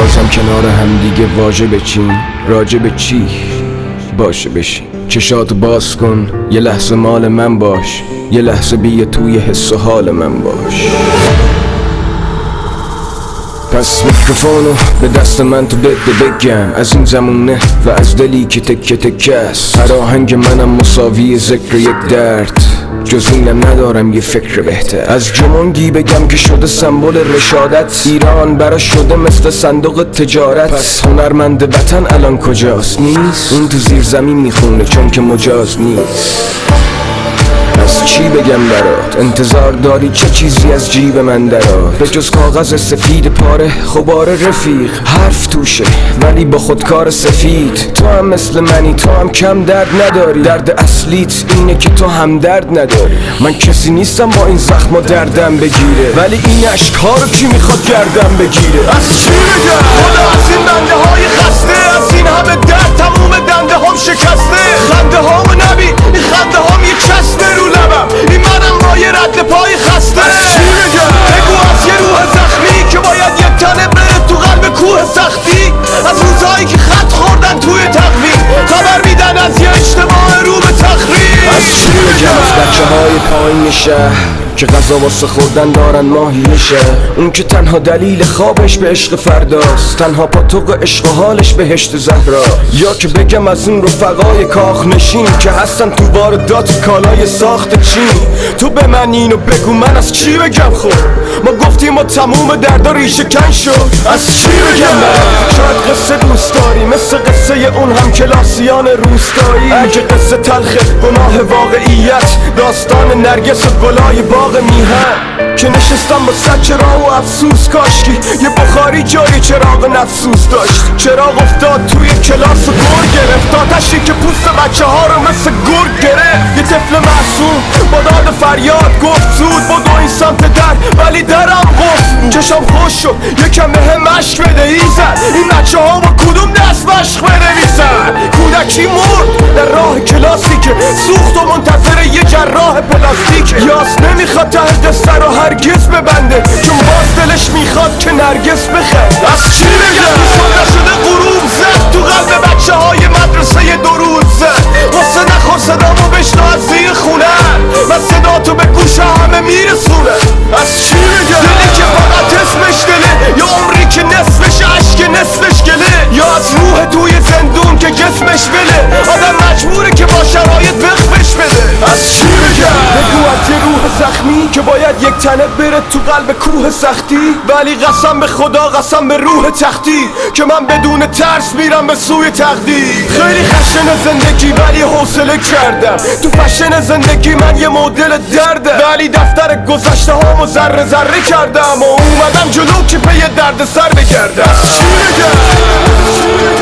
بازم کنار هم دیگه واژه بچین، راجع به چی باشه بشین. چشاتو باز کن، یه لحظه مال من باش، یه لحظه بیا توی حس و حال من باش. پس میکروفونو به دست من تو بده بگم، از این زمونه و از دلی که تکه تکه است. هر آهنگ منم مساوی ذکر یک درد، جز اینم ندارم یه فکر بهتر. از جمونگی بگم که شده سمبل رشادت، ایران برا شده مثل صندوق تجارت. پس هنرمند وطن الان کجاست؟ نیست. اون تو زیر زمین میخونه چون که مجاز نیست. از چی بگم برات؟ انتظار داری چه چیزی از جیب من درات؟ به جز کاغذ سفید پاره غبار رفیق، حرف توشه ولی با خودکار سفید. تو هم مثل منی، تو هم کم درد نداری، درد اصلیت اینه که تو هم درد نداری. من کسی نیستم با این زخم و دردم بگیره، ولی این اشک‌ها رو کی میخواد گردم بگیره؟ از چی بگم؟ خدا از این بنده های خسته، از این همه درد تموم دنده هم شکسته. خنده ها و نبی این خنده هم یه چسبه رو لبم، این منم با یه رد پای خسته. از چی بگم؟ بگو از یه روح زخمی که باید یک تنه بره تو قلب کوه سختی. از روزهایی که خط خوردن توی تقویم، خبر میدن از یه اجتماع رو به تخریب. از چی بگم؟ از بچه های پایین شهر که غذا واسه خوردن دارن ماهی شه، اون که تنها دلیل خوابش به عشق فرداست، تنها پاتوق عشق و حالش بهشت زهرا. یا که بگم از اون رفقای کاخ نشین که هستن تو واردات کالای ساخت چین. تو به من اینو بگو من از چی بگم؟ خب ما گفتیم و تموم دردا ریشه کن شد. از چی بگم من؟ شاید قصه دوست داری مثل قصه اون هم کلاسیان روستایی. اگه قصه تلخه گناه واقعیت، داستان نرگس و گلای باغ میهن که نشستم با صد چراغ و افسوس. کاشکی یه بخاری جای چراغ نفسوس داشت. چراغ افتاد توی کلاس و گر گرفت، آتشی که پوست بچه ها رو مثل گرگ گرفت. یه طفل معصوم با داد فریاد گفت زود بدو این سمت در، ولی درم قفل. چشم خوش شد یکم بهم مشک بده ایزد، این بچه ها با کدوم دست مشق بنویسن؟ کودکی مرد در راه کلاسی که سوخت و منتظر یه جراح پلاستیک. یاس نمیخواد ته دسته رو هرگز ببنده، چون باز دلش میخواد که نرگس بخند. از چی بگم؟ ساده شده غروب زد تو قلب بچه های مدرسه درود زد. واسه نخور صدامو بشنو از زیر خونه، و صدا تو به گوش همه میرسونه. از چی بگم؟ دلی که فقط اسمش دله، یا عمری که نصفش عشق نصفش گله، یا از روح توی زندون که جسمش بله. آدم مجبوره که با شرایط وقفش بده. از چی بگم؟ بگو از یه روح زخمی که باید یک تنه بره تو قلب کوه سختی، ولی قسم به خدا قسم به روح تختی که من بدون ترس میرم به سوی تقدیر. خیلی خشن زندگی ولی حوصله کردم، تو فشن زندگی من یه مدل دردم، ولی دفتر گذشته هامو ذره ذره کردم و اومدم جلو که پی درد سر بگردم. از چی بگم؟